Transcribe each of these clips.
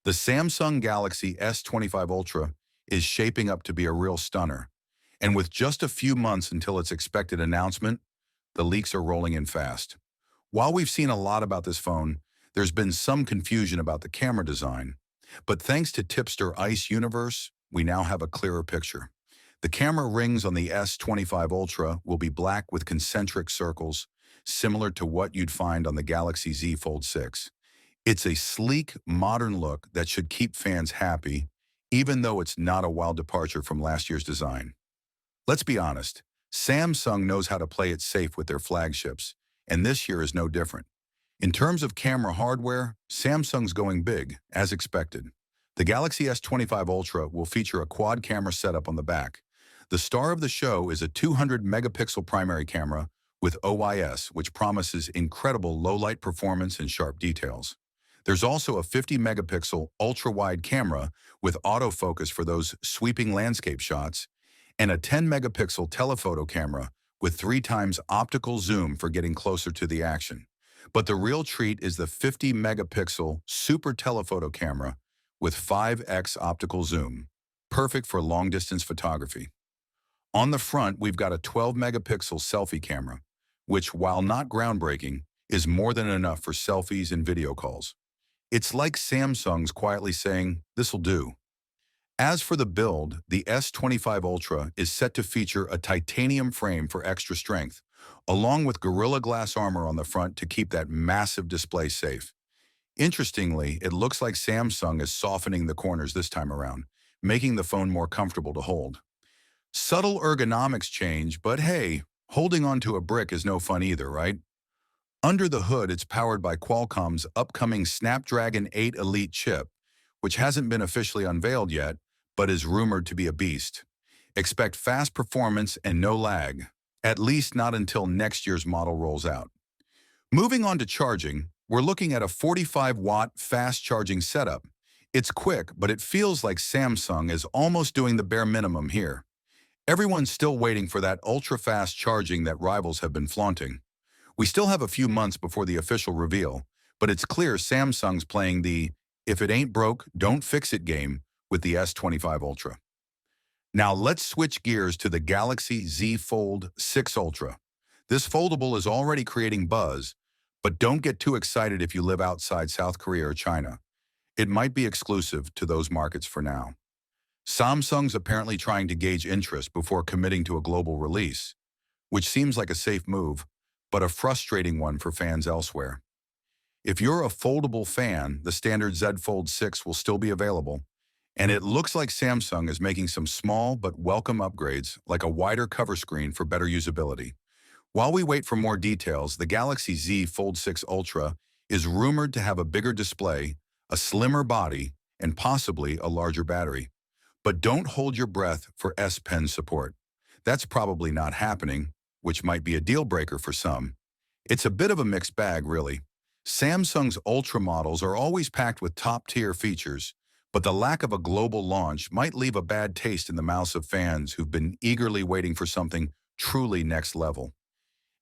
The Samsung Galaxy S25 Ultra is shaping up to be a real stunner. And with just a few months until its expected announcement, the leaks are rolling in fast. While we've seen a lot about this phone, there's been some confusion about the camera design. But thanks to Tipster Ice Universe, we now have a clearer picture. The camera rings on the S25 Ultra will be black with concentric circles, similar to what you'd find on the Galaxy Z Fold 6. It's a sleek, modern look that should keep fans happy, even though it's not a wild departure from last year's design. Let's be honest, Samsung knows how to play it safe with their flagships, and this year is no different. In terms of camera hardware, Samsung's going big, as expected. The Galaxy S25 Ultra will feature a quad-camera setup on the back. The star of the show is a 200-megapixel primary camera with OIS, which promises incredible low-light performance and sharp details. There's also a 50-megapixel ultra-wide camera with autofocus for those sweeping landscape shots, and a 10-megapixel telephoto camera with 3 times optical zoom for getting closer to the action. But the real treat is the 50-megapixel super telephoto camera with 5x optical zoom, perfect for long-distance photography. On the front, we've got a 12-megapixel selfie camera, which, while not groundbreaking, is more than enough for selfies and video calls. It's like Samsung's quietly saying, "This'll do." As for the build, the S25 Ultra is set to feature a titanium frame for extra strength, along with Gorilla Glass armor on the front to keep that massive display safe. Interestingly, it looks like Samsung is softening the corners this time around, making the phone more comfortable to hold. Subtle ergonomics change, but hey, holding onto a brick is no fun either, right? Under the hood, it's powered by Qualcomm's upcoming Snapdragon 8 Elite chip, which hasn't been officially unveiled yet, but is rumored to be a beast. Expect fast performance and no lag, at least not until next year's model rolls out. Moving on to charging, we're looking at a 45-watt fast charging setup. It's quick, but it feels like Samsung is almost doing the bare minimum here. Everyone's still waiting for that ultra-fast charging that rivals have been flaunting. We still have a few months before the official reveal, but it's clear Samsung's playing the "if it ain't broke, don't fix it" game with the S25 Ultra. Now let's switch gears to the Galaxy Z Fold 6 Ultra. This foldable is already creating buzz, but don't get too excited if you live outside South Korea or China. It might be exclusive to those markets for now. Samsung's apparently trying to gauge interest before committing to a global release, which seems like a safe move, but a frustrating one for fans elsewhere. If you're a foldable fan, the standard Z Fold 6 will still be available, and it looks like Samsung is making some small but welcome upgrades, like a wider cover screen for better usability. While we wait for more details, the Galaxy Z Fold 6 Ultra is rumored to have a bigger display, a slimmer body, and possibly a larger battery. But don't hold your breath for S Pen support. That's probably not happening, which might be a deal breaker for some. It's a bit of a mixed bag, really. Samsung's Ultra models are always packed with top-tier features, but the lack of a global launch might leave a bad taste in the mouths of fans who've been eagerly waiting for something truly next level.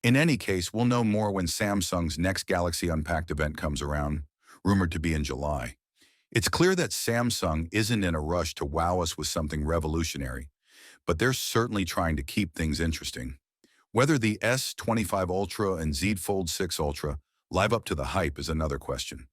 In any case, we'll know more when Samsung's next Galaxy Unpacked event comes around, rumored to be in July. It's clear that Samsung isn't in a rush to wow us with something revolutionary, but they're certainly trying to keep things interesting. Whether the S25 Ultra and Z Fold 6 Ultra live up to the hype is another question.